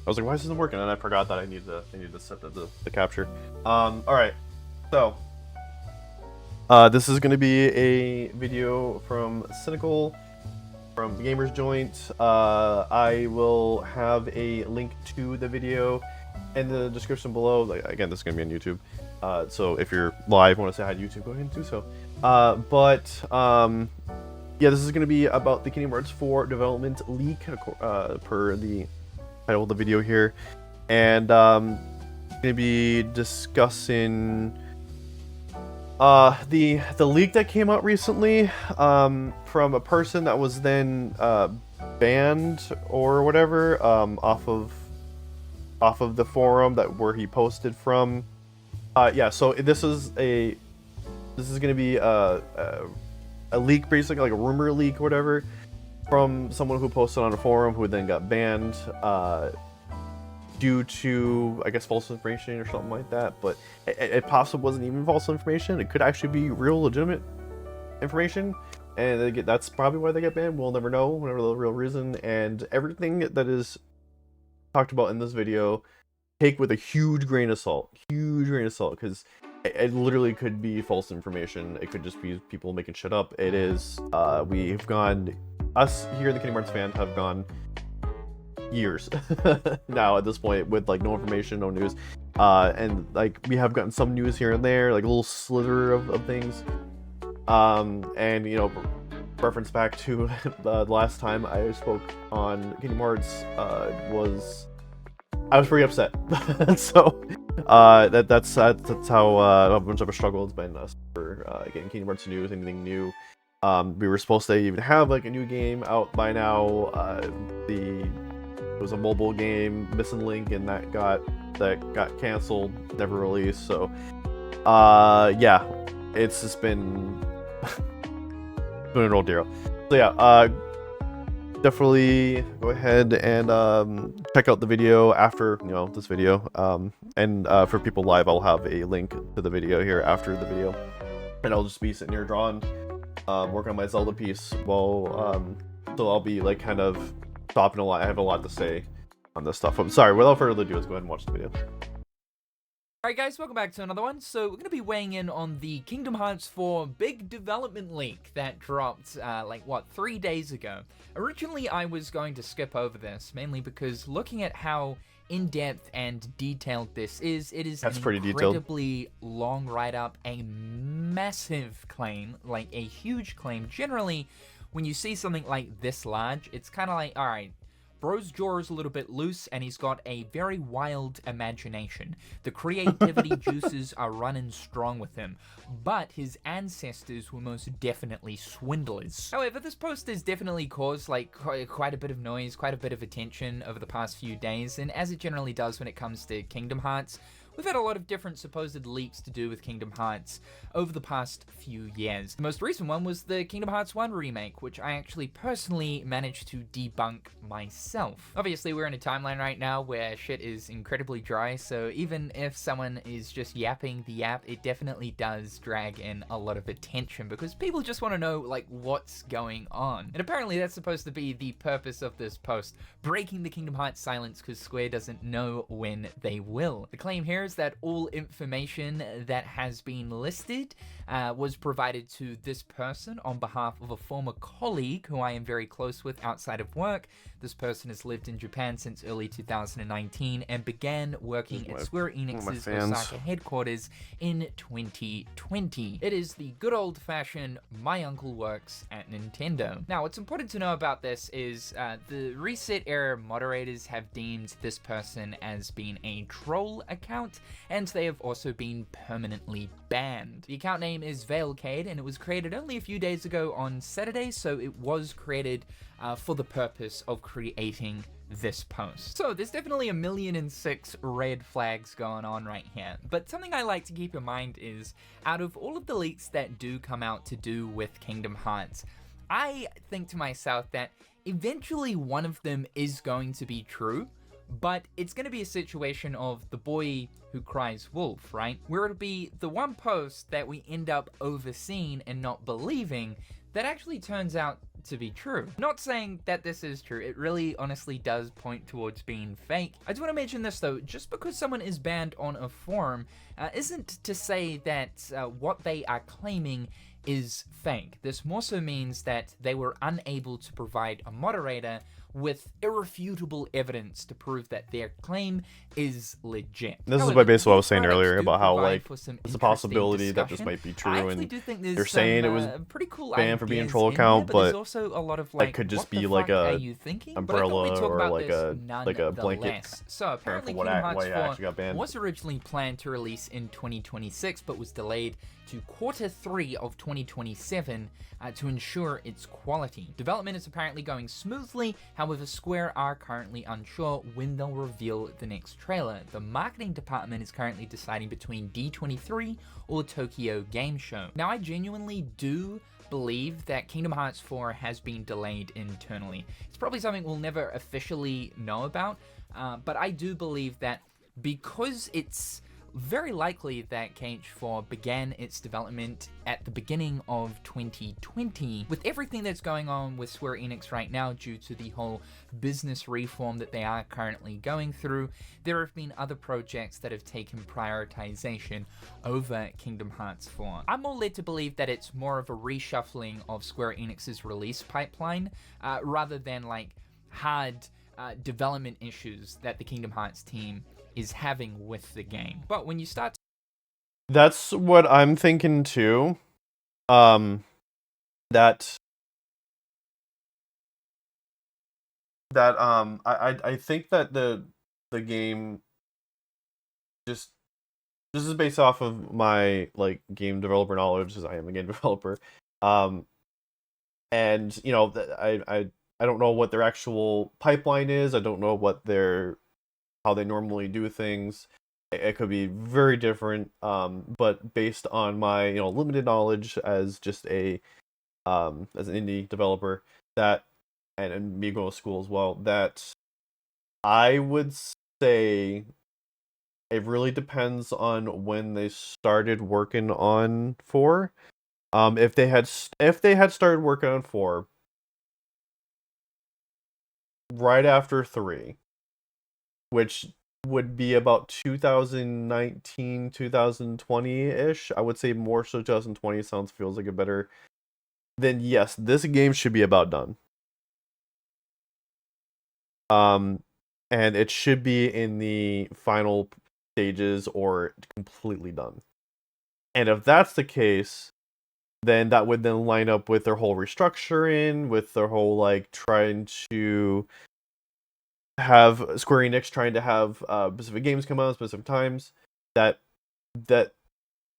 I was like, why isn't it working? And I forgot that I need to set the capture. All right. So, this is gonna be a video from Cynical from Gamers Joint. I will have a link to the video in the description below. Like, again, this is gonna be on YouTube. So if you're live, want to say hi to YouTube, go ahead and do so. Yeah, this is gonna be about the Kingdom Hearts 4 development leak, per the title of the video here, and gonna be discussing the leak that came out recently from a person that was then banned or whatever off of the forum where he posted from. Yeah, so this is gonna be a leak, basically like a rumor leak or whatever, from someone who posted on a forum who then got banned due to, I guess, false information or something like that. But it possibly wasn't even false information. It could actually be real, legitimate information, and that's probably why they get banned. We'll never know, whatever the real reason. And everything that is talked about in this video, take with a huge grain of salt, because it literally could be false information. It could just be people making shit up. It is, us here in the Kingdom Hearts fan have gone years now at this point with like no information, no news, and like we have gotten some news here and there, like a little slither of things, and you know, reference back to the last time I spoke on Kingdom Hearts, I was pretty upset. So that's how much of a struggle it's been for getting Kingdom Hearts news, anything new. We were supposed to even have like a new game out by now. It was a mobile game, Missing Link, and that got canceled, never released. So yeah, it's just been been a real deal. So yeah, definitely go ahead and check out the video after, you know, this video, and for people live, I'll have a link to the video here after the video, and I'll just be sitting here drawing, working on my Zelda piece while so I'll be like kind of stopping a lot. I have a lot to say on this stuff. I'm sorry, without further ado, let's go ahead and watch the video. Alright guys, welcome back to another one. So we're going to be weighing in on the Kingdom Hearts 4 big development leak that dropped, 3 days ago. Originally I was going to skip over this, mainly because looking at how in-depth and detailed this is, it is That's an pretty incredibly long write-up, a massive claim, like a huge claim. Generally, when you see something like this large, it's kind of like, alright, bro's jaw is a little bit loose, and he's got a very wild imagination. The creativity juices are running strong with him, but his ancestors were most definitely swindlers. However, this post has definitely caused like quite a bit of noise, quite a bit of attention over the past few days, and as it generally does when it comes to Kingdom Hearts, we've had a lot of different supposed leaks to do with Kingdom Hearts over the past few years. The most recent one was the Kingdom Hearts 1 remake, which I actually personally managed to debunk myself. Obviously, we're in a timeline right now where shit is incredibly dry, so even if someone is just yapping the yap, it definitely does drag in a lot of attention because people just want to know, like, what's going on. And apparently that's supposed to be the purpose of this post, breaking the Kingdom Hearts silence because Square doesn't know when they will. The claim here is that all information that has been listed was provided to this person on behalf of a former colleague who I am very close with outside of work. This person has lived in Japan since early 2019 and began working at Square Enix's Osaka headquarters in 2020. It is the good old-fashioned my uncle works at Nintendo. Now, what's important to know about this is the Reset Era moderators have deemed this person as being a troll account, and they have also been permanently banned. The account name is Veilcade, and it was created only a few days ago on Saturday, so it was created for the purpose of creating this post. So there's definitely 1,000,006 red flags going on right here, but something I like to keep in mind is, out of all of the leaks that do come out to do with Kingdom Hearts, I think to myself that eventually one of them is going to be true, but it's going to be a situation of the boy who cries wolf, right? Where it'll be the one post that we end up overseeing and not believing that actually turns out to be true. Not saying that this is true, it really honestly does point towards being fake. I do want to mention this though, just because someone is banned on a forum isn't to say that what they are claiming is fake. This more so means that they were unable to provide a moderator with irrefutable evidence to prove that their claim is legit. This However, is basically what I was saying these earlier products do about how provide like for some it's a interesting possibility that this discussion. might be true, I actually and do think there's they're saying some, it was pretty cool banned for being ideas troll in there, account, but there's but also a lot of that like, could just what the be like fuck are a you thinking? umbrella but I thought we'd talk or about like this a blanket nonetheless. So term apparently for Kingdom why Hearts it 4 actually got banned. was originally planned to release in 2026, but was delayed to Q3 of 2027 to ensure its quality. Development is apparently going smoothly, however Square are currently unsure when they'll reveal the next trailer. The marketing department is currently deciding between D23 or Tokyo Game Show. Now I genuinely do believe that Kingdom Hearts 4 has been delayed internally. It's probably something we'll never officially know about, but I do believe that because it's very likely that KH4 began its development at the beginning of 2020. With everything that's going on with Square Enix right now due to the whole business reform that they are currently going through, there have been other projects that have taken prioritization over Kingdom Hearts 4. I'm more led to believe that it's more of a reshuffling of Square Enix's release pipeline rather than like hard development issues that the Kingdom Hearts team is having with the game. But when you start That's what I'm thinking too. That I think that the game just, this is based off of my like game developer knowledge, because I am a game developer. And you know, I don't know what their actual pipeline is. I don't know what their how they normally do things. It could be very different, but based on my limited knowledge as just a as an indie developer, that and me going to school as well, that I would say it really depends on when they started working on 4. If they had started working on 4 right after 3, which would be about 2019, 2020-ish. I would say more so 2020 feels like a better. Then yes, this game should be about done. And it should be in the final stages or completely done. And if that's the case, then that would then line up with their whole restructuring, with their whole like trying to have Square Enix trying to have specific games come out at specific times, that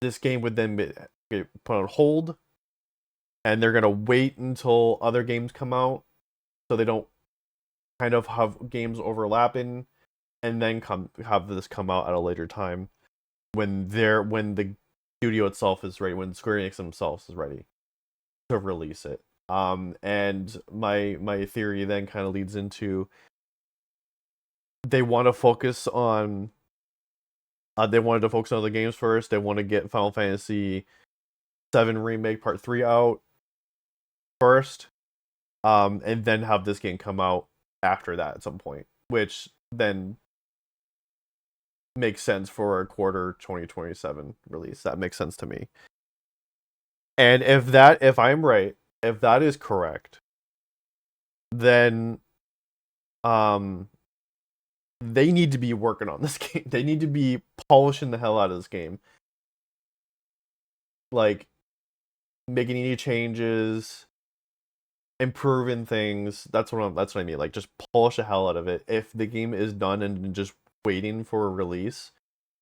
this game would then get put on hold, and they're gonna wait until other games come out, so they don't kind of have games overlapping, and then have this come out at a later time when the studio itself is ready, when Square Enix themselves is ready to release it. And my theory then kind of leads into, they want to focus on they wanted to focus on the games first. They want to get Final Fantasy VII Remake Part 3 out first, and then have this game come out after that at some point, which then makes sense for a quarter 2027 release. That makes sense to me. And if I'm right, if that is correct, then they need to be working on this game. They need to be polishing the hell out of this game. Like, making any changes, improving things. That's what I mean. Like, just polish the hell out of it. If the game is done and just waiting for a release,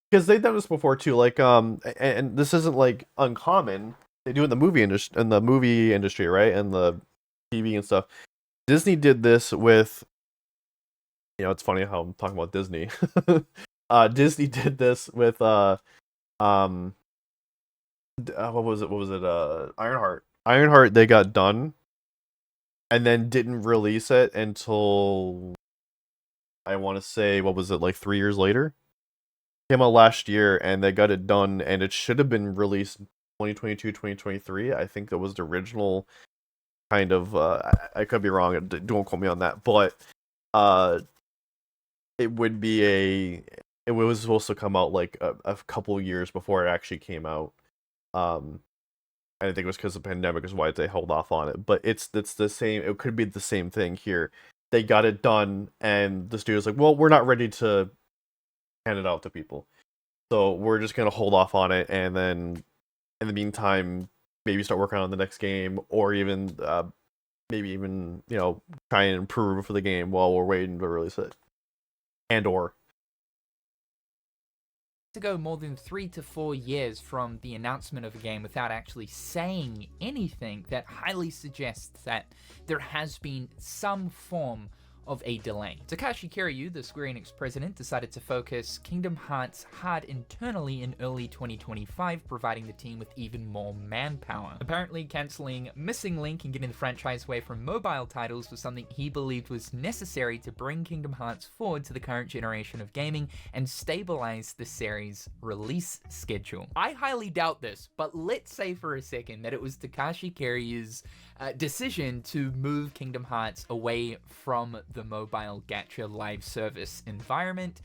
because they've done this before too. Like, and this isn't like uncommon. They do it in the movie industry, right? And the TV and stuff. Disney did this with, it's funny how I'm talking about Disney. Disney did this with what was it? Ironheart. Ironheart, they got done and then didn't release it until, I want to say, what was it, like 3 years later? Came out last year, and they got it done, and it should have been released 2022, 2023. I think that was the original kind of I could be wrong. Don't quote me on that, but uh, it would be it was supposed to come out like a couple years before it actually came out. Um, I think it was because of the pandemic is why they held off on it. But it's the same. It could be the same thing here. They got it done, and the studio's like, well, we're not ready to hand it out to people, so we're just gonna hold off on it, and then in the meantime, maybe start working on the next game, or even maybe even try and improve for the game while we're waiting to release it, and or To go more than 3 to 4 years from the announcement of a game without actually saying anything, that highly suggests that there has been some form of a delay. Takashi Kiryu, the Square Enix president, decided to focus Kingdom Hearts hard internally in early 2025, providing the team with even more manpower. Apparently, cancelling Missing Link and getting the franchise away from mobile titles was something he believed was necessary to bring Kingdom Hearts forward to the current generation of gaming and stabilize the series' release schedule. I highly doubt this, but let's say for a second that it was Takashi Kiryu's decision to move Kingdom Hearts away from the mobile gacha live service environment.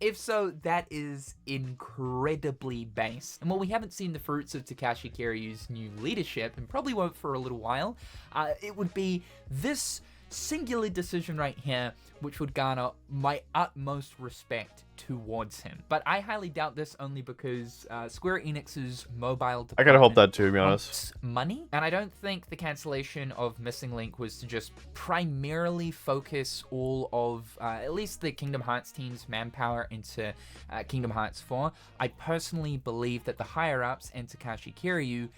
If so, that is incredibly base. And while we haven't seen the fruits of Takashi Kiryu's new leadership, and probably won't for a little while, it would be this singular decision right here which would garner my utmost respect towards him. But I highly doubt this, only because Square Enix's mobile department I kind of hope that too, to be honest. wants money, and I don't think the cancellation of Missing Link was to just primarily focus all of at least the Kingdom Hearts team's manpower into Kingdom Hearts 4. I personally believe that the higher-ups and Takashi Kiryu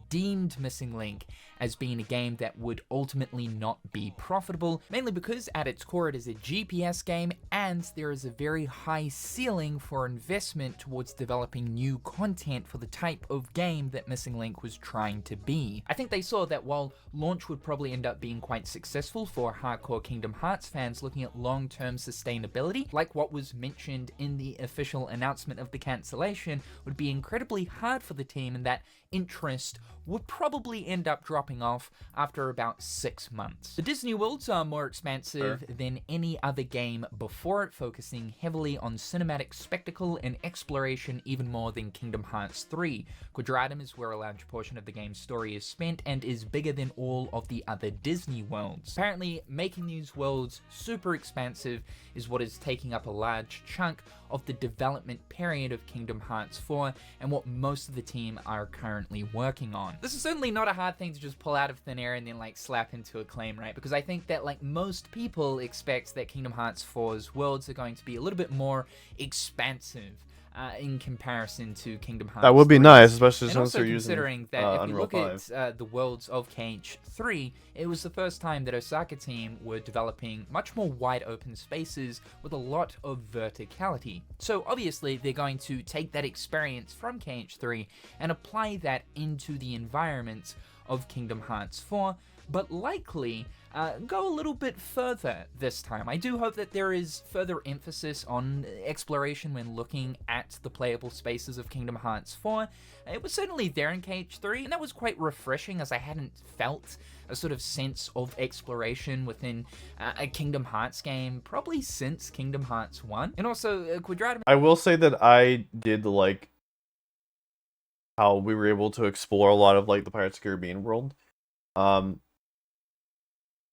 deemed Missing Link as being a game that would ultimately not be profitable, mainly because at its core it is a GPS game and there is a very high ceiling for investment towards developing new content for the type of game that Missing Link was trying to be. I think they saw that while launch would probably end up being quite successful for hardcore Kingdom Hearts fans looking at long-term sustainability, like what was mentioned in the official announcement of the cancellation, would be incredibly hard for the team, and that interest would probably end up dropping off after about 6 months. The Disney worlds are more expansive than any other game before it, focusing heavily on cinematic spectacle and exploration even more than Kingdom Hearts 3. Quadratum is where a large portion of the game's story is spent and is bigger than all of the other Disney worlds. Apparently, making these worlds super expansive is what is taking up a large chunk of the development period of Kingdom Hearts 4 and what most of the team are currently working on. This is certainly not a hard thing to just pull out of thin air and then slap into a claim, right? Because I think that most people expect that Kingdom Hearts 4's worlds are going to be a little bit more expansive in comparison to Kingdom Hearts. That would be 3. nice, especially And since also they're using considering that if we Unreal look 5. at the worlds of KH3, it was the first time that Osaka team were developing much more wide open spaces with a lot of verticality. So obviously they're going to take that experience from KH3 and apply that into the environment of Kingdom Hearts 4, but likely go a little bit further this time. I do hope that there is further emphasis on exploration when looking at the playable spaces of Kingdom Hearts 4. It was certainly there in KH3, and that was quite refreshing, as I hadn't felt a sort of sense of exploration within a Kingdom Hearts game probably since Kingdom Hearts 1. And also, Quadratum... I will say that I did like how we were able to explore a lot of the Pirates of the Caribbean world.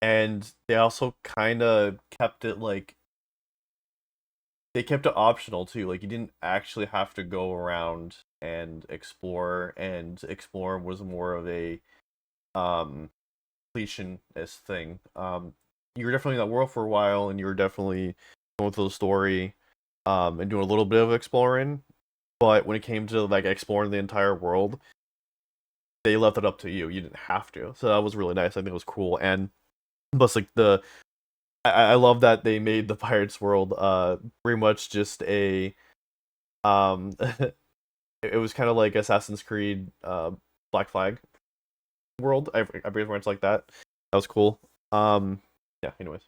And they also kind of kept it they kept it optional too. You didn't actually have to go around and explore, and explore was more of a completionist thing. You were definitely in that world for a while, and you were definitely going through the story, and doing a little bit of exploring. But when it came to exploring the entire world, they left it up to you. You didn't have to. So that was really nice. I think it was cool. And plus, I love that they made the Pirates world pretty much just a it was kind of like Assassin's Creed Black Flag world. I believe it's like that. That was cool. Yeah. Anyways,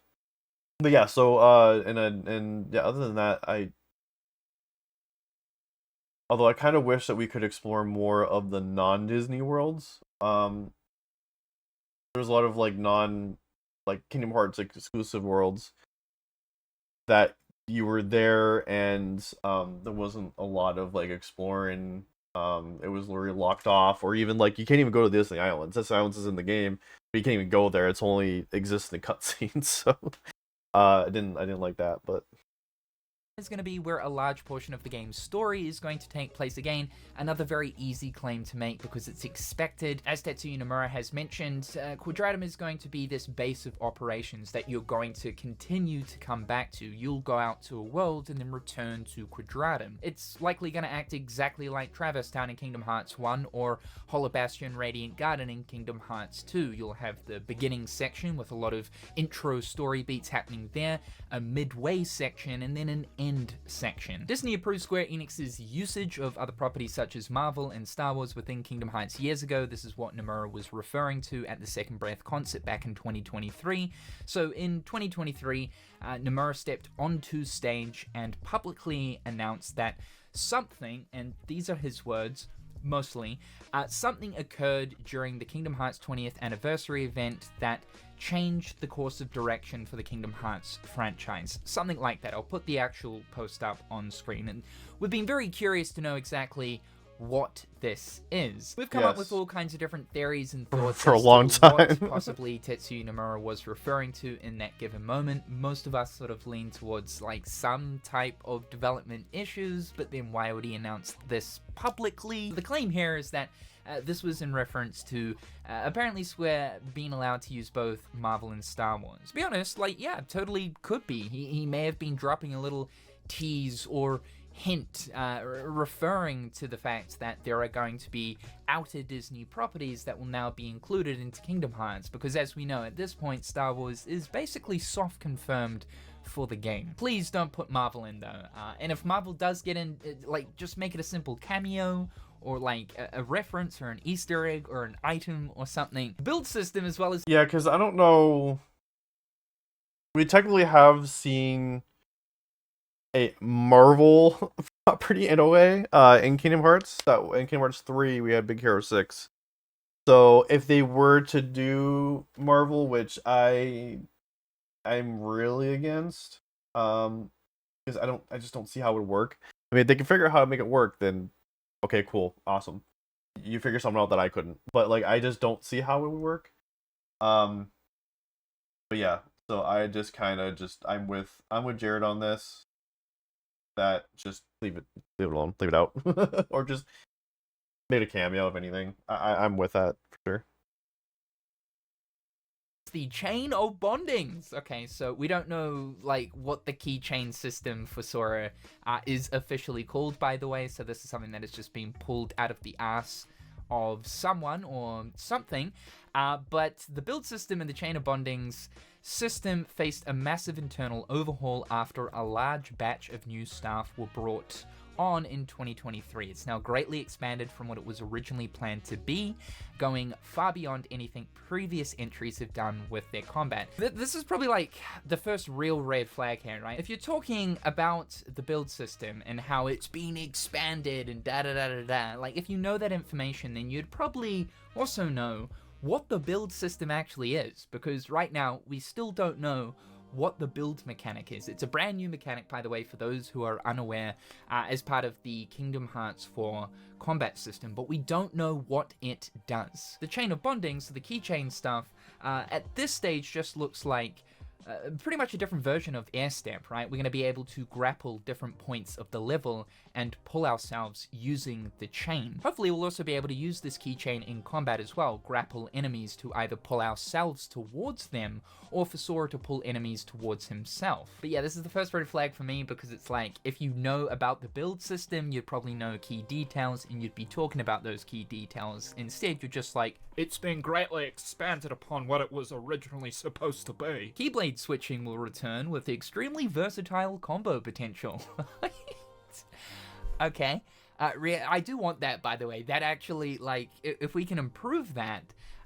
but yeah. So and yeah. Other than that, although I kind of wish that we could explore more of the non-Disney worlds. there was a lot of like Kingdom Hearts exclusive worlds that you were there, and there wasn't a lot of like exploring. It was literally locked off, or even like you can't even go to the Disney Islands. Disney Islands is in the game, but you can't even go there. It's only exists in the cutscenes. So I didn't like that, but is going to be where a large portion of the game's story is going to take place. Again, another very easy claim to make because it's expected. As Tetsuya Nomura has mentioned, Quadratum is going to be this base of operations that you're going to continue to come back to. You'll go out to a world and then return to Quadratum. It's likely going to act exactly like Traverse Town in Kingdom Hearts 1 or Hollow Bastion Radiant Garden in Kingdom Hearts 2. You'll have the beginning section with a lot of intro story beats happening there, a midway section, and then an end section. Disney approved Square Enix's usage of other properties such as Marvel and Star Wars within Kingdom Hearts years ago. This is what Nomura was referring to at the Second Breath concert back in 2023. So in 2023, Nomura stepped onto stage and publicly announced that something, and these are his words, mostly, something occurred during the Kingdom Hearts 20th anniversary event that changed the course of direction for the Kingdom Hearts franchise. Something like that. I'll put the actual post up on screen, and we've been very curious to know exactly what this is. We've come up with all kinds of different theories and thoughts for a long time. What possibly Tetsuya Nomura was referring to in that given moment. Most of us sort of lean towards like some type of development issues, but then why would he announce this publicly? The claim here is that this was in reference to apparently Square being allowed to use both Marvel and Star Wars. To be honest, like, yeah, totally could be. He may have been dropping a little tease or hint referring to the fact that there are going to be outer Disney properties that will now be included into Kingdom Hearts, because as we know at this point, Star Wars is basically soft confirmed for the game. Please don't put Marvel in though, and if Marvel does get in, like, just make it a simple cameo or like a reference or an Easter egg or an item or something. The build system as well as... Yeah, because I don't know... We technically have seen a Marvel property in a way in Kingdom Hearts. In Kingdom Hearts 3, we had Big Hero 6. So if they were to do Marvel, which I'm really against, because I just don't see how it would work. I mean, if they can figure out how to make it work, then okay, cool, awesome. You figure something out that I couldn't, but like I just don't see how it would work. But yeah, so I just kind of I'm with Jared on this. That just leave it alone, leave it out, or just make a cameo if anything. I'm with that for sure. The chain of bondings. Okay, so we don't know like what the keychain system for Sora is officially called, by the way, so this is something that has just been pulled out of the ass of someone or something, but the build system and the chain of bondings system faced a massive internal overhaul after a large batch of new staff were brought on in 2023. It's now greatly expanded from what it was originally planned to be, going far beyond anything previous entries have done with their combat. This is probably like the first real red flag here, right? If you're talking about the build system and how it's been expanded and da-da-da-da-da, like if you know that information, then you'd probably also know what the build system actually is, because right now we still don't know what the build mechanic is. It's a brand new mechanic, by the way, for those who are unaware, as part of the Kingdom Hearts 4 combat system, but we don't know what it does. The chain of bonding, so the keychain stuff, at this stage just looks like pretty much a different version of air step, right? We're going to be able to grapple different points of the level and pull ourselves using the chain. Hopefully we'll also be able to use this keychain in combat as well, grapple enemies to either pull ourselves towards them or for Sora to pull enemies towards himself. But yeah, this is the first red flag for me, because it's like, if you know about the build system, you'd probably know key details and you'd be talking about those key details. Instead, you're just like, it's been greatly expanded upon what it was originally supposed to be. Keyblade switching will return with extremely versatile combo potential. Okay. I do want that, by the way. That actually, like, if we can improve that,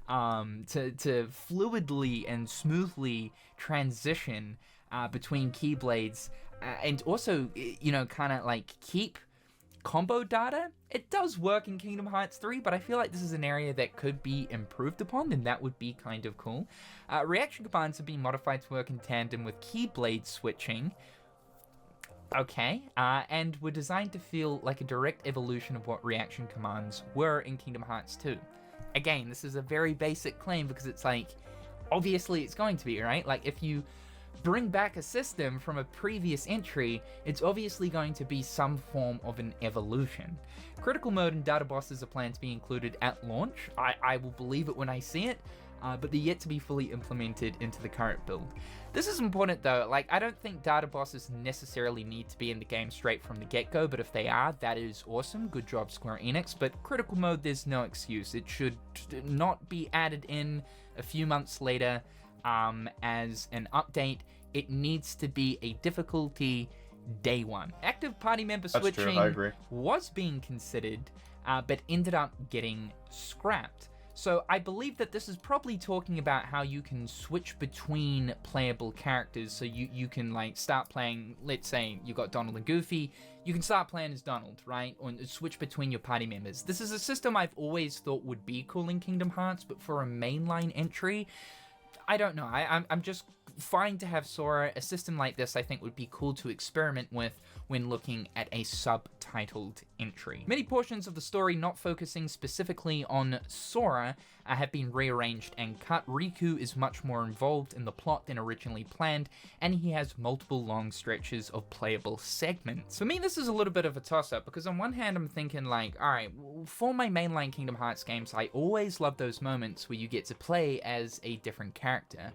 to fluidly and smoothly transition between keyblades, and also, you know, kind of like keep combo data, it does work in Kingdom Hearts 3, but I feel like this is an area that could be improved upon, and that would be kind of cool. Reaction commands have been modified to work in tandem with keyblade switching. Okay, and were designed to feel like a direct evolution of what reaction commands were in Kingdom Hearts 2. Again, this is a very basic claim because it's like, obviously it's going to be, right? Like, if you bring back a system from a previous entry, it's obviously going to be some form of an evolution. Critical mode and data bosses are planned to be included at launch. I will believe it when I see it, but they're yet to be fully implemented into the current build. This is important though, like, I don't think data bosses necessarily need to be in the game straight from the get-go, but if they are, that is awesome. Good job, Square Enix. But critical mode, there's no excuse. It should not be added in a few months later as an update. It needs to be a difficulty day one. Active party member switching was being considered, but ended up getting scrapped. So I believe that this is probably talking about how you can switch between playable characters. So you can like start playing, let's say you got Donald and Goofy, you can start playing as Donald, right? Or switch between your party members. This is a system I've always thought would be cool in Kingdom Hearts, but for a mainline entry, I don't know. I'm just fine to have Sora. A system like this I think would be cool to experiment with when looking at a subtitled entry. Many portions of the story not focusing specifically on Sora have been rearranged and cut. Riku is much more involved in the plot than originally planned, and he has multiple long stretches of playable segments. For me, this is a little bit of a toss-up, because on one hand I'm thinking like, alright, for my mainline Kingdom Hearts games, I always love those moments where you get to play as a different character.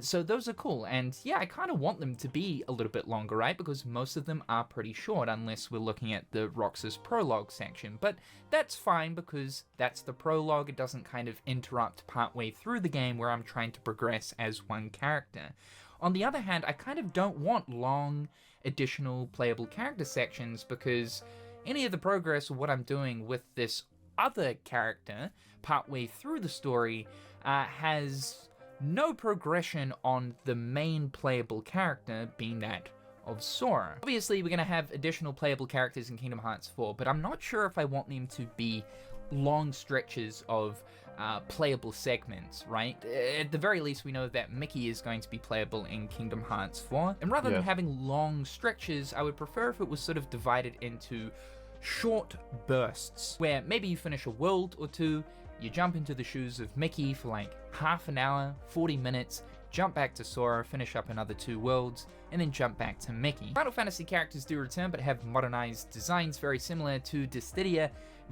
So those are cool, and yeah, I kind of want them to be a little bit longer, right? Because most of them are pretty short, unless we're looking at the Roxas prologue section. But that's fine, because that's the prologue. It doesn't kind of interrupt partway through the game where I'm trying to progress as one character. On the other hand, I kind of don't want long, additional playable character sections, because any of the progress of what I'm doing with this other character partway through the story has no progression on the main playable character, being that of Sora. Obviously, we're going to have additional playable characters in Kingdom Hearts 4, but I'm not sure if I want them to be long stretches of playable segments, right? At the very least, we know that Mickey is going to be playable in Kingdom Hearts 4, and rather than having long stretches, I would prefer if it was sort of divided into short bursts, where maybe you finish a world or two, you jump into the shoes of Mickey for like half an hour, 40 minutes, jump back to Sora, finish up another 2 worlds, and then jump back to Mickey. Final Fantasy characters do return, but have modernized designs very similar to Dissidia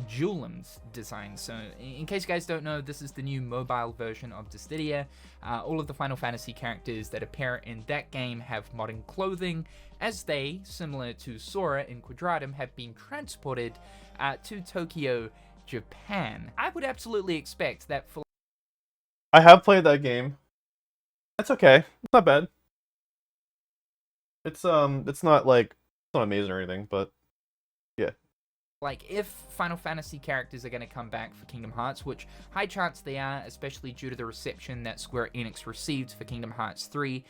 Julim's design. So in case you guys don't know, this is the new mobile version of Dissidia. All of the Final Fantasy characters that appear in that game have modern clothing, as they, similar to Sora in Quadratum, have been transported to Tokyo, Japan. I would absolutely expect that for... I have played that game. It's okay. It's not bad. It's not like, it's not amazing or anything, but yeah. Like, if Final Fantasy characters are going to come back for Kingdom Hearts, which high chance they are, especially due to the reception that Square Enix received for Kingdom Hearts 3,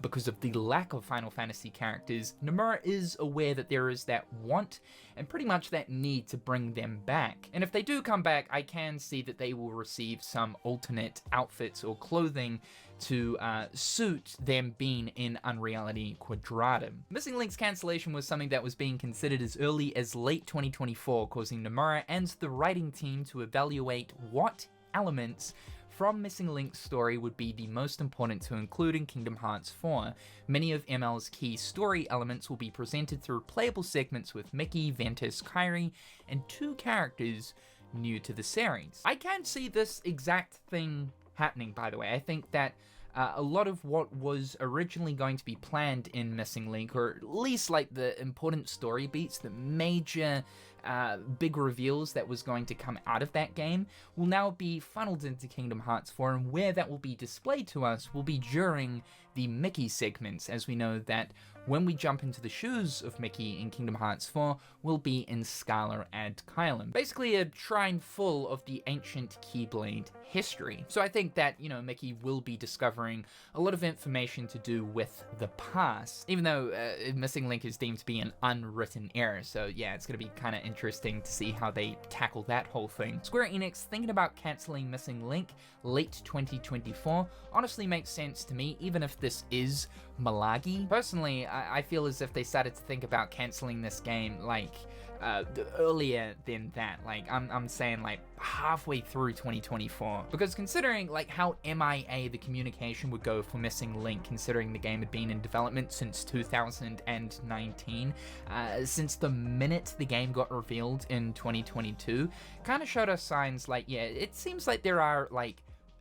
because of the lack of Final Fantasy characters, Nomura is aware that there is that want and pretty much that need to bring them back. And if they do come back, I can see that they will receive some alternate outfits or clothing to suit them being in Unreality Quadratum. Missing Link's cancellation was something that was being considered as early as late 2024, causing Nomura and the writing team to evaluate what elements from Missing Link's story would be the most important to include in Kingdom Hearts 4. Many of ML's key story elements will be presented through playable segments with Mickey, Ventus, Kairi, and 2 characters new to the series. I can see this exact thing happening, by the way. I think that a lot of what was originally going to be planned in Missing Link, or at least like the important story beats, the major big reveals that was going to come out of that game, will now be funneled into Kingdom Hearts 4, and where that will be displayed to us will be during the Mickey segments, as we know that when we jump into the shoes of Mickey in Kingdom Hearts 4, we'll be in Scala ad Kylam. Basically a shrine full of the ancient Keyblade history. So I think that, Mickey will be discovering a lot of information to do with the past, even though Missing Link is deemed to be an unwritten error. So yeah, it's going to be kind of interesting to see how they tackle that whole thing. Square Enix thinking about cancelling Missing Link late 2024 honestly makes sense to me, even if this is Malagi. Personally, I feel as if they started to think about canceling this game earlier than that. I'm saying halfway through 2024, because considering how MIA the communication would go for Missing Link, considering the game had been in development since 2019, since the minute the game got revealed in 2022, kind of showed us signs it seems like there are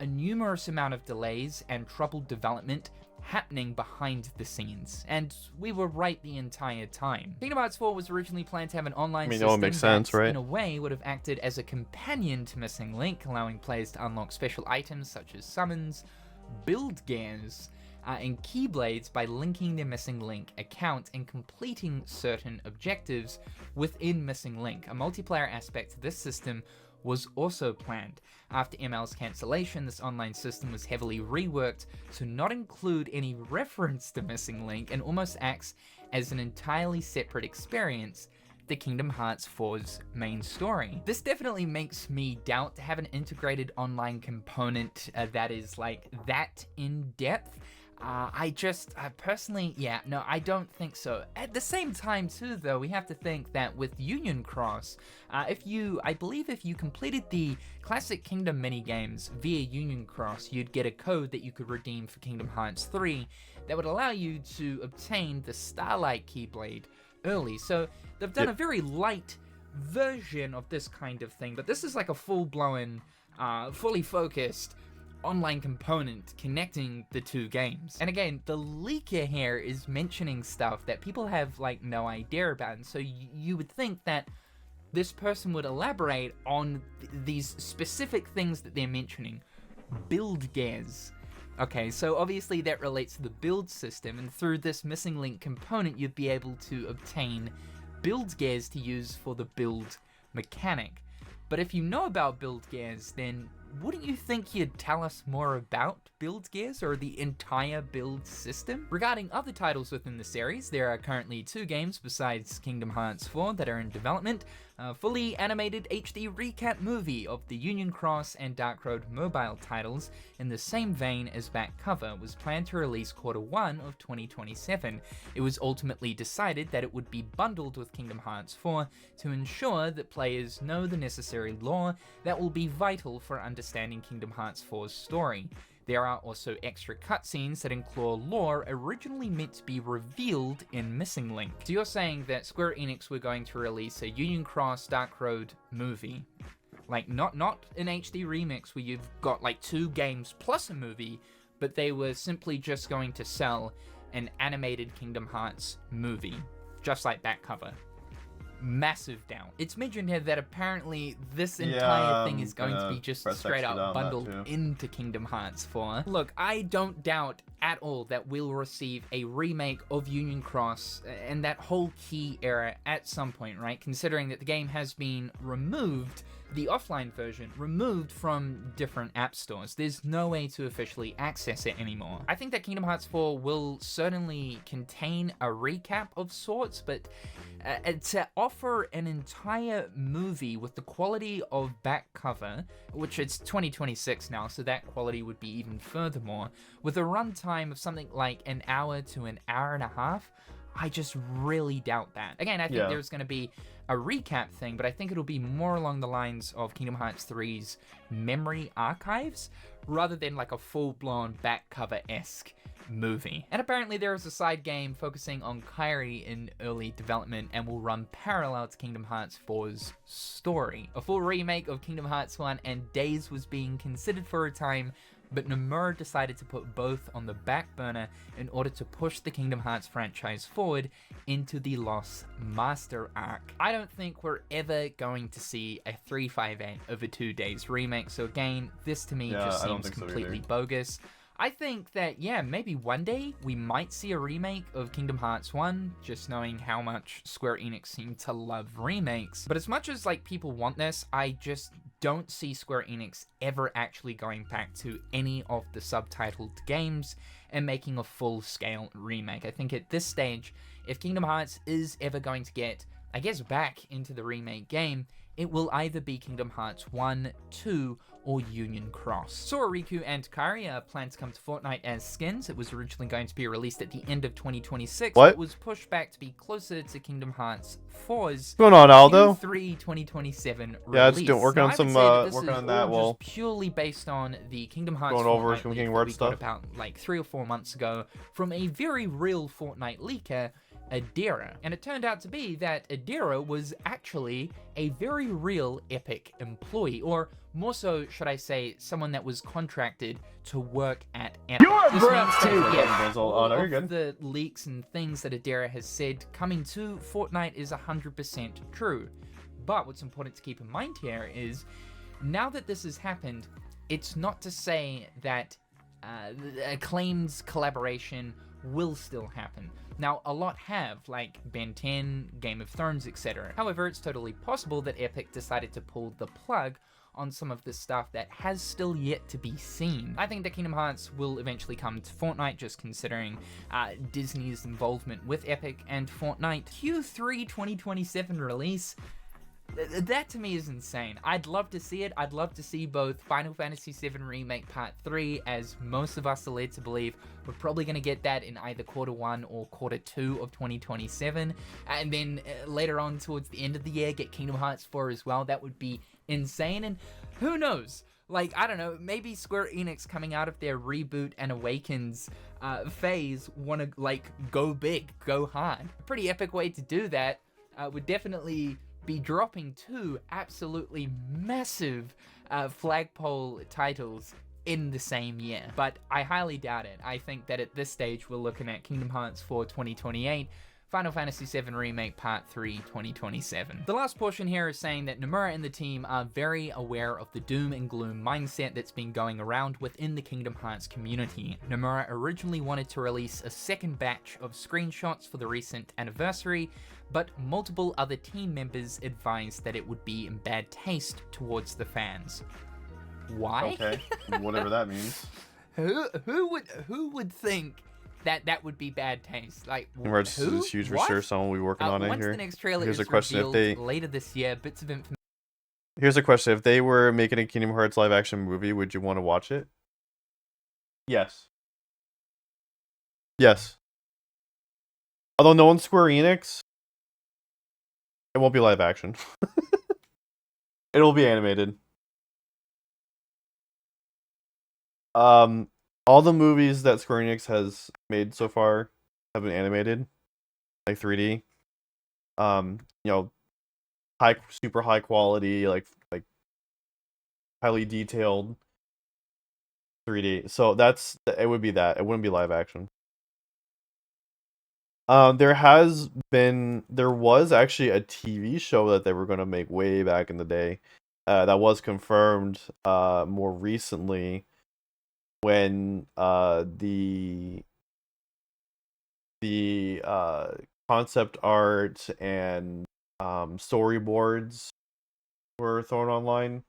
a numerous amount of delays and troubled development happening behind the scenes, and we were right the entire time. Kingdom Hearts 4 was originally planned to have an online system it makes sense, that, right? in a way, would have acted as a companion to Missing Link, allowing players to unlock special items such as summons, build gears, and Keyblades by linking their Missing Link account and completing certain objectives within Missing Link. A multiplayer aspect to this system was also planned. After ML's cancellation, this online system was heavily reworked to not include any reference to Missing Link and almost acts as an entirely separate experience, the Kingdom Hearts 4's main story. This definitely makes me doubt to have an integrated online component that is that in depth. I personally, I don't think so. At the same time, too, though, we have to think that with Union Cross, I believe if you completed the classic Kingdom minigames via Union Cross, you'd get a code that you could redeem for Kingdom Hearts 3 that would allow you to obtain the Starlight Keyblade early. So they've done a very light version of this kind of thing, but this is a full-blown, fully focused online component connecting the two games. And again, the leaker here is mentioning stuff that people have no idea about, and so you would think that this person would elaborate on these specific things that they're mentioning. Build gears. Okay, so obviously that relates to the build system, and through this Missing Link component you'd be able to obtain build gears to use for the build mechanic. But if you know about build gears, then wouldn't you think you'd tell us more about build gears or the entire build system? Regarding other titles within the series, there are currently 2 games besides Kingdom Hearts 4 that are in development. A fully animated HD recap movie of the Union Cross and Dark Road mobile titles in the same vein as back cover was planned to release Q1 of 2027. It was ultimately decided that it would be bundled with Kingdom Hearts 4 to ensure that players know the necessary lore that will be vital for understanding Kingdom Hearts 4's story. There are also extra cutscenes that include lore originally meant to be revealed in Missing Link. So you're saying that Square Enix were going to release a Union Cross Dark Road movie? Not an HD remix where you've got 2 games plus a movie, but they were simply just going to sell an animated Kingdom Hearts movie, just like back cover. Massive doubt. It's mentioned here that apparently this entire thing is going to be just straight up bundled into Kingdom Hearts 4. Look, I don't doubt at all that we'll receive a remake of Union Cross and that whole key era at some point, right? Considering that the game has been removed, the offline version, removed from different app stores. There's no way to officially access it anymore. I think that Kingdom Hearts 4 will certainly contain a recap of sorts, but to offer an entire movie with the quality of back cover, which it's 2026 now, so that quality would be even furthermore, with a runtime of something like an hour to an hour and a half, I just really doubt that. Again, I think there's going to be a recap thing, but I think it'll be more along the lines of Kingdom Hearts 3's memory archives, rather than a full-blown back cover-esque movie. And apparently there is a side game focusing on Kairi in early development and will run parallel to Kingdom Hearts 4's story. A full remake of Kingdom Hearts 1 and Days was being considered for a time, but Nomura decided to put both on the back burner in order to push the Kingdom Hearts franchise forward into the Lost Master arc. I don't think we're ever going to see a 358 over 2 days remake, so again, this to me just seems completely bogus. I think that, yeah, maybe one day we might see a remake of Kingdom Hearts 1, just knowing how much Square Enix seem to love remakes. But as much as, like, people want this, I just don't see Square Enix ever actually going back to any of the subtitled games and making a full-scale remake. I think at this stage, if Kingdom Hearts is ever going to get, I guess, back into the remake game, it will either be Kingdom Hearts 1, 2, or Union Cross. Sora, Riku, and Kairi are planned to come to Fortnite as skins. It was originally going to be released at the end of 2026, What? but was pushed back to be closer to Kingdom Hearts 4's What's going on, Aldo? Q3 2027 release. Yeah, just working on some working on that while purely based on the Kingdom Hearts going over Fortnite some leak Kingdom that Hearts we stuff. got about like 3 or 4 months ago from a very real Fortnite leaker, Adira. And it turned out to be that Adira was actually a very real Epic employee, or more so, should I say, someone that was contracted to work at Epic. This means that, yeah, all of the leaks and things that Adira has said coming to Fortnite is 100% true. But what's important to keep in mind here is, now that this has happened, it's not to say that Acclaim's collaboration will still happen. Now, a lot have, like Ben 10, Game of Thrones, etc. However, it's totally possible that Epic decided to pull the plug on some of the stuff that has still yet to be seen. I think that Kingdom Hearts will eventually come to Fortnite, just considering Disney's involvement with Epic and Fortnite. Q3 2027 release, that to me is insane. I'd love to see it. I'd love to see both Final Fantasy VII Remake Part 3, as most of us are led to believe we're probably going to get that in either Q1 or Q2 of 2027. And then later on towards the end of the year, get Kingdom Hearts 4 as well. That would be insane. And who knows? Like, I don't know, maybe Square Enix coming out of their Reboot and Awakens phase want to, like, go big, go hard. A pretty epic way to do that would definitely be dropping 2 absolutely massive flagpole titles in the same year. But I highly doubt it. I think that at this stage we're looking at Kingdom Hearts 4 2028, Final Fantasy VII Remake Part 3 2027. The last portion here is saying that Nomura and the team are very aware of the doom and gloom mindset that's been going around within the Kingdom Hearts community. Nomura originally wanted to release a second batch of screenshots for the recent anniversary, but multiple other team members advised that it would be in bad taste towards the fans. Why? Okay, whatever that means. Who would think that would be bad taste? Like, We're just who? this huge What? research someone will be working on it Once here. the next trailer Here's is a question: revealed later this year, bits of information. Here's a question: if they were making a Kingdom Hearts live action movie, would you want to watch it? Yes. Yes. Although no one's Square Enix, it won't be live action. It'll be animated. All the movies that Square Enix has made so far have been animated, like 3D. You know, super high quality, like highly detailed 3D. So it would be that. It wouldn't be live action. There was actually a TV show that they were going to make way back in the day. That was confirmed more recently when the concept art and storyboards were thrown online.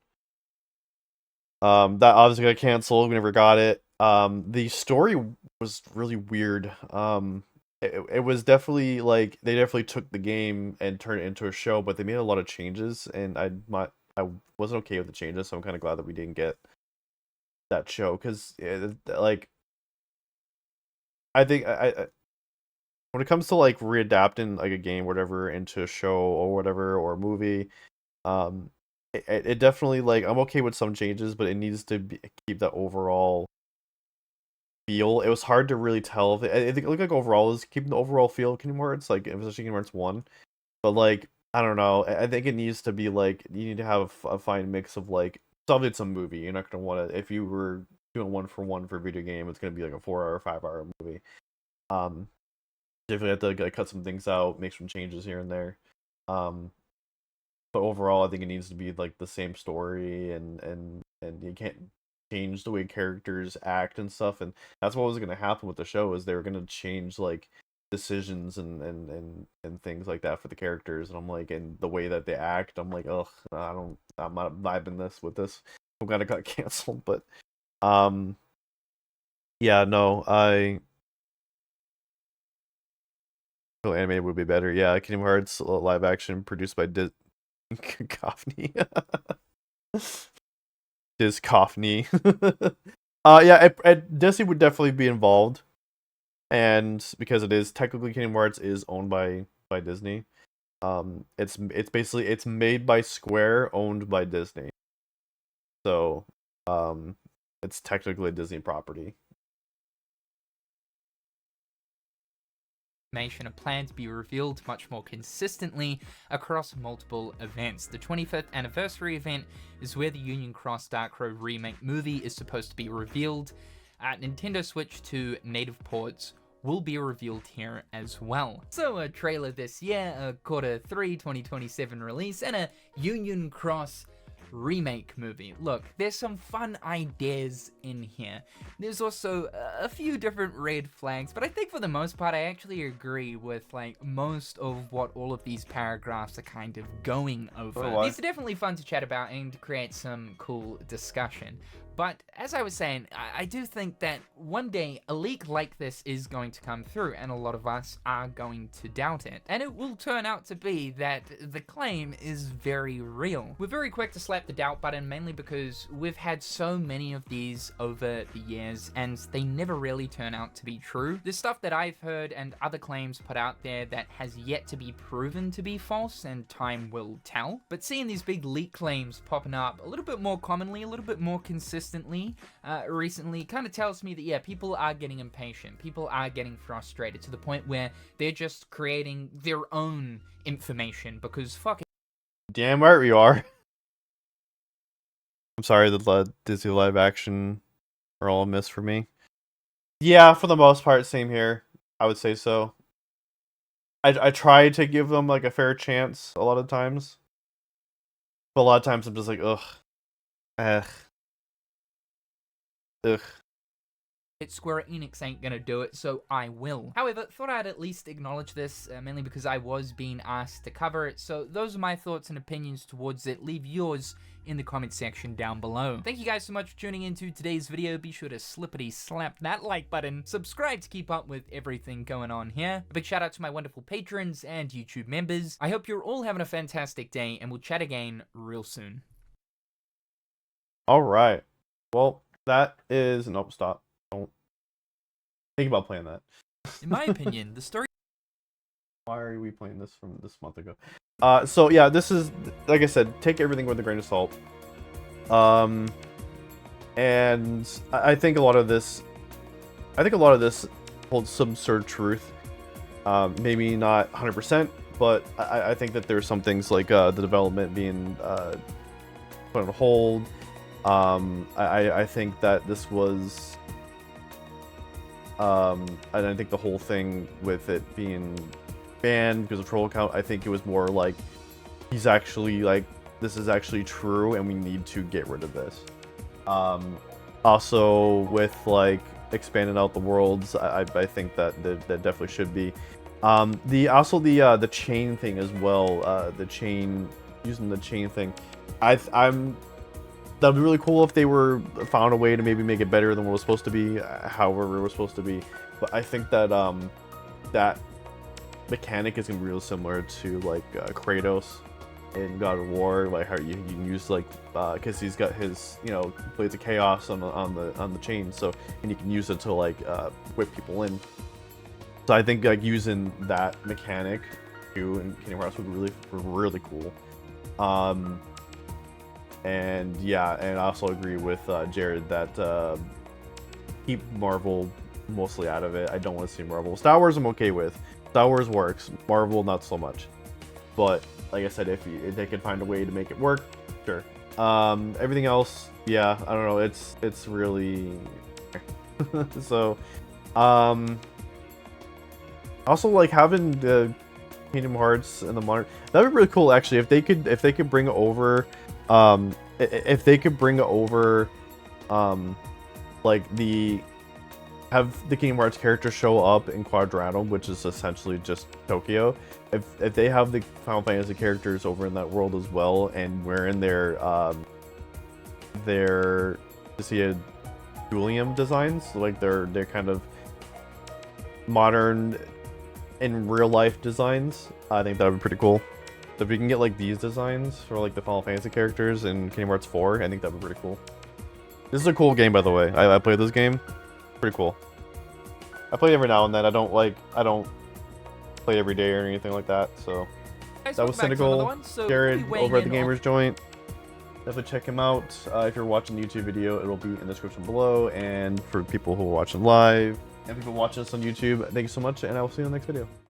That obviously got canceled. We never got it. The story was really weird. It was definitely like they definitely took the game and turned it into a show, but they made a lot of changes, and I wasn't okay with the changes, so I'm kind of glad that we didn't get that show, because like I think I when it comes to like readapting like a game, whatever, into a show or whatever, or a movie, it definitely, like, I'm okay with some changes, but it needs to keep that overall feel. It was hard to really tell if I think it looked like overall is keeping the overall feel of Kingdom Hearts, like especially Kingdom Hearts 1. But like, I don't know. I think it needs to be like, you need to have a fine mix of, like, obviously it's a movie. You're not gonna want to, if you were doing one for one for a video game, it's gonna be like a 4 hour, 5 hour movie. Definitely have to like cut some things out, make some changes here and there. But overall, I think it needs to be like the same story, and you can't change the way characters act and stuff, and that's what was going to happen with the show, is they were going to change like decisions and things like that for the characters, and I'm like, and the way that they act, I'm like, ugh, I'm not vibing this with this. I'm glad it got canceled, but yeah, no, I feel animated would be better. Yeah, Kingdom Hearts live action produced by Kofi. Discoffney. Yeah, Disney would definitely be involved, and because it is technically Kingdom Hearts is owned by Disney. It's basically it's made by Square, owned by Disney. So, it's technically a Disney property. Information are planned to be revealed much more consistently across multiple events. The 25th anniversary event is where the Union Cross Dark Road remake movie is supposed to be revealed. Nintendo Switch 2 native ports will be revealed here as well. So a trailer this year, a Q3 2027 release, and a Union Cross remake movie. Look, there's some fun ideas in here. There's also a few different red flags, but I think for the most part I actually agree with like most of what all of these paragraphs are kind of going over. These are definitely fun to chat about and to create some cool discussion. But as I was saying, I do think that one day a leak like this is going to come through, and a lot of us are going to doubt it. And it will turn out to be that the claim is very real. We're very quick to slap the doubt button, mainly because we've had so many of these over the years, and they never really turn out to be true. There's stuff that I've heard and other claims put out there that has yet to be proven to be false, and time will tell. But seeing these big leak claims popping up a little bit more commonly, a little bit more consistently, recently kind of tells me that, yeah, people are getting impatient. People are getting frustrated to the point where they're just creating their own information because fuck it. Damn right we are. I'm sorry, the Disney live action are all a miss for me. Yeah, for the most part, same here. I would say so. I try to give them like a fair chance a lot of times, but a lot of times I'm just like, ugh. Square Enix ain't gonna do it, so I will. However, thought I'd at least acknowledge this, mainly because I was being asked to cover it, so those are my thoughts and opinions towards it. Leave yours in the comment section down below. Thank you guys so much for tuning into today's video. Be sure to slippity slap that like button, subscribe to keep up with everything going on here. A big shout out to my wonderful patrons and YouTube members. I hope you're all having a fantastic day, and we'll chat again real soon. Alright. Well, that is... Nope, stop. Don't think about playing that. In my opinion, the story... Why are we playing this from this month ago? So yeah, this is, like I said, take everything with a grain of salt. And I think a lot of this holds some sort of truth. Maybe not 100%, but I think that there's some things like the development being put on hold. I think that this was, and I think the whole thing with it being banned because of troll account, I think it was more like he's actually like, this is actually true and we need to get rid of this. Also with like expanding out the worlds, I think that that definitely should be. The chain thing as well, using the chain thing, that'd be really cool if they found a way to maybe make it better than what it was supposed to be, however it was supposed to be. But I think that that mechanic is gonna be real similar to like Kratos in God of War, like how you can use like because he's got his Blades of Chaos on the chain, so and you can use it to like whip people in. So I think like using that mechanic too in Kingdom Hearts would be really cool. And yeah, and I also agree with Jared that keep Marvel mostly out of it. I don't want to see Marvel. Star Wars I'm okay with. Star Wars works. Marvel not so much. But like I said, if they can find a way to make it work, sure. Everything else, yeah, I don't know. It's really so. Also like having the Kingdom Hearts and the modern, that'd be really cool actually if they could bring over like have the Kingdom Hearts characters show up in Quadratum, which is essentially just Tokyo. If they have the Final Fantasy characters over in that world as well, and we're in their Julium designs, like they're kind of modern in real life designs, I think that would be pretty cool. So if we can get like these designs for like the Final Fantasy characters in Kingdom Hearts 4, I think that would be pretty cool. This is a cool game, by the way. I played this game. Pretty cool. I play every now and then. I don't play every day or anything like that. So Guys, that was welcome back to another Cynical. one. So Jared we'll be over at the weighing in Gamers Joint. Definitely check him out. If you're watching the YouTube video, it'll be in the description below. And for people who are watching live and people watching us on YouTube, thank you so much, and I will see you in the next video.